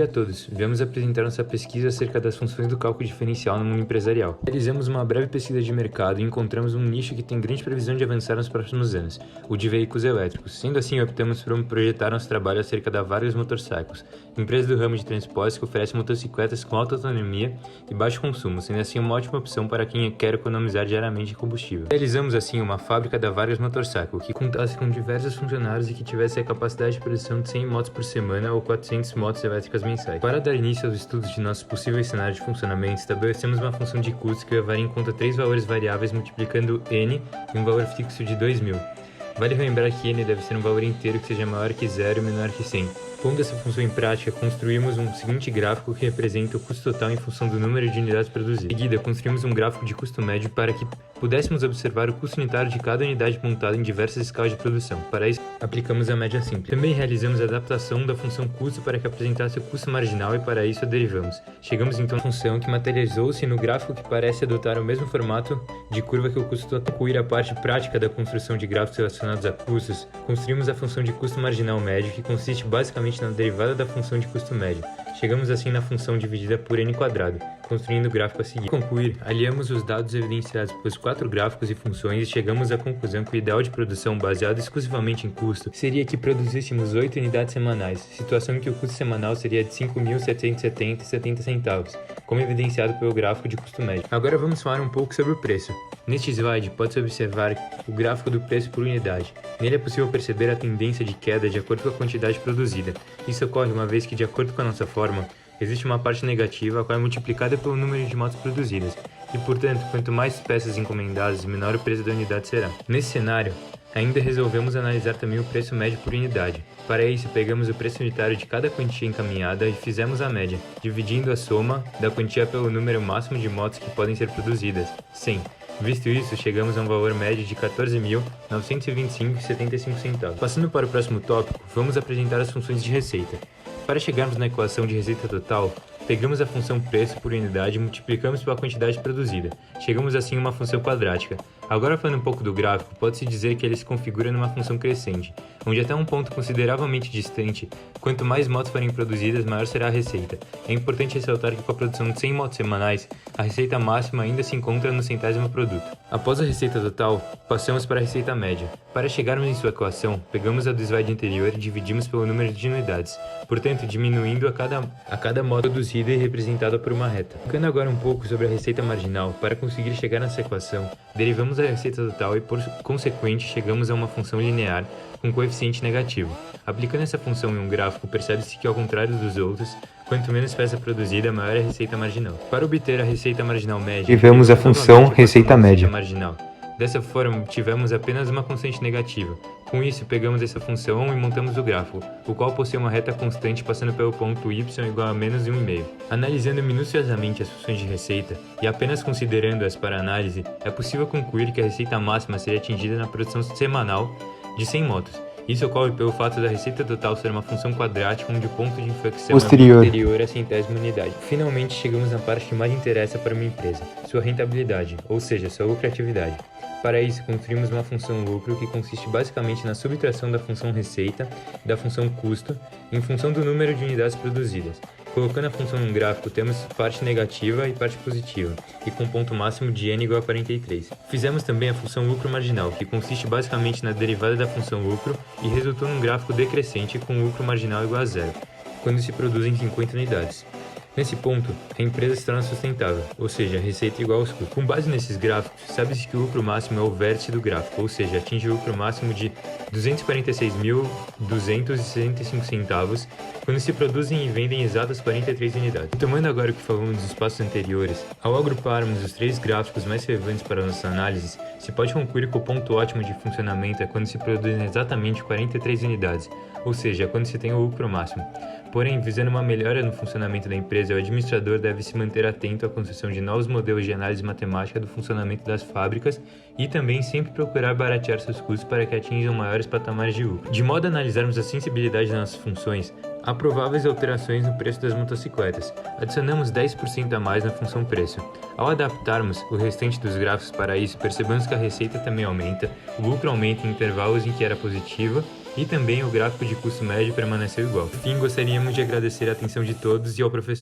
Bom dia a todos, viemos apresentar nossa pesquisa acerca das funções do cálculo diferencial no mundo empresarial. Realizamos uma breve pesquisa de mercado e encontramos um nicho que tem grande previsão de avançar nos próximos anos, o de veículos elétricos. Sendo assim, optamos por projetar nosso trabalho acerca da Vargas Motorcycles, empresa do ramo de transportes que oferece motocicletas com alta autonomia e baixo consumo, sendo assim uma ótima opção para quem quer economizar diariamente em combustível. Realizamos assim uma fábrica da Vargas Motorcycle, que contasse com diversos funcionários e que tivesse a capacidade de produção de 100 motos por semana ou 400 motos elétricas mensais. Para dar início aos estudos de nossos possíveis cenários de funcionamento, estabelecemos uma função de custo que levaria em conta 3 valores variáveis multiplicando n e um valor fixo de 2000. Vale lembrar que n deve ser um valor inteiro que seja maior que 0 e menor que 100. Pondo essa função em prática, construímos um seguinte gráfico que representa o custo total em função do número de unidades produzidas. Em seguida, construímos um gráfico de custo médio para que pudéssemos observar o custo unitário de cada unidade montada em diversas escalas de produção. Para isso, aplicamos a média simples. Também realizamos a adaptação da função custo para que apresentasse o custo marginal e para isso a derivamos. Chegamos então à função que materializou-se no gráfico que parece adotar o mesmo formato de curva que o custo total. Para concluir a parte prática da construção de gráficos relacionados a custos, construímos a função de custo marginal médio, que consiste basicamente na derivada da função de custo médio. Chegamos assim na função dividida por n², construindo o gráfico a seguir. Para concluir, aliamos os dados evidenciados pelos 4 gráficos e funções e chegamos à conclusão que o ideal de produção baseado exclusivamente em custo seria que produzíssemos 8 unidades semanais, situação em que o custo semanal seria de 5.770,70 centavos, como evidenciado pelo gráfico de custo médio. Agora vamos falar um pouco sobre o preço. Neste slide pode-se observar o gráfico do preço por unidade. Nele é possível perceber a tendência de queda de acordo com a quantidade produzida. Isso ocorre uma vez que, de acordo com a nossa fórmula, existe uma parte negativa, a qual é multiplicada pelo número de motos produzidas, e portanto, quanto mais peças encomendadas, menor o preço da unidade será. Nesse cenário, ainda resolvemos analisar também o preço médio por unidade. Para isso, pegamos o preço unitário de cada quantia encaminhada e fizemos a média, dividindo a soma da quantia pelo número máximo de motos que podem ser produzidas, 100. Visto isso, chegamos a um valor médio de 14.925,75 centavos. Passando para o próximo tópico, vamos apresentar as funções de receita. Para chegarmos na equação de receita total, pegamos a função preço por unidade e multiplicamos pela quantidade produzida. Chegamos assim a uma função quadrática. Agora, falando um pouco do gráfico, pode-se dizer que ele se configura numa função crescente, onde até um ponto consideravelmente distante, quanto mais motos forem produzidas, maior será a receita. É importante ressaltar que com a produção de 100 motos semanais, a receita máxima ainda se encontra no centésimo produto. Após a receita total, passamos para a receita média. Para chegarmos em sua equação, pegamos a do slide anterior e dividimos pelo número de unidades, portanto diminuindo a cada moto produzida e representada por uma reta. Focando agora um pouco sobre a receita marginal, para conseguir chegar nessa equação, derivamos a receita total e, por consequente, chegamos a uma função linear com coeficiente negativo. Aplicando essa função em um gráfico, percebe-se que, ao contrário dos outros, quanto menos peça produzida, maior é a receita marginal. Para obter a receita marginal média, tivemos a função receita média. Marginal. Dessa forma, tivemos apenas uma constante negativa. Com isso, pegamos essa função e montamos o gráfico, o qual possui uma reta constante passando pelo ponto y igual a menos 1,5. Analisando minuciosamente as funções de receita, e apenas considerando-as para análise, é possível concluir que a receita máxima seria atingida na produção semanal de 100 motos. Isso ocorre pelo fato da receita total ser uma função quadrática onde o ponto de inflexão é posterior à centésima unidade. Finalmente, chegamos na parte que mais interessa para uma empresa, sua rentabilidade, ou seja, sua lucratividade. Para isso, construímos uma função lucro que consiste basicamente na subtração da função receita e da função custo em função do número de unidades produzidas. Colocando a função no gráfico, temos parte negativa e parte positiva, e com ponto máximo de n igual a 43. Fizemos também a função lucro marginal, que consiste basicamente na derivada da função lucro e resultou num gráfico decrescente com lucro marginal igual a 0, quando se produzem 50 unidades. Nesse ponto, a empresa se torna sustentável, ou seja, a receita igual aos custos. Com base nesses gráficos, sabe-se que o lucro máximo é o vértice do gráfico, ou seja, atinge o lucro máximo de 246.265 centavos quando se produzem e vendem exatas 43 unidades. Tomando agora o que falamos dos passos anteriores, ao agruparmos os 3 gráficos mais relevantes para nossa análise, se pode concluir que o ponto ótimo de funcionamento é quando se produzem exatamente 43 unidades, ou seja, quando se tem o lucro máximo. Porém, visando uma melhora no funcionamento da empresa, o administrador deve se manter atento à construção de novos modelos de análise matemática do funcionamento das fábricas e também sempre procurar baratear seus custos para que atinjam maiores patamares de lucro. De modo a analisarmos a sensibilidade das nossas funções, há prováveis alterações no preço das motocicletas. Adicionamos 10% a mais na função preço. Ao adaptarmos o restante dos gráficos para isso, percebemos que a receita também aumenta, o lucro aumenta em intervalos em que era positivo E também o gráfico de custo médio permaneceu igual. Por fim, gostaríamos de agradecer a atenção de todos e ao professor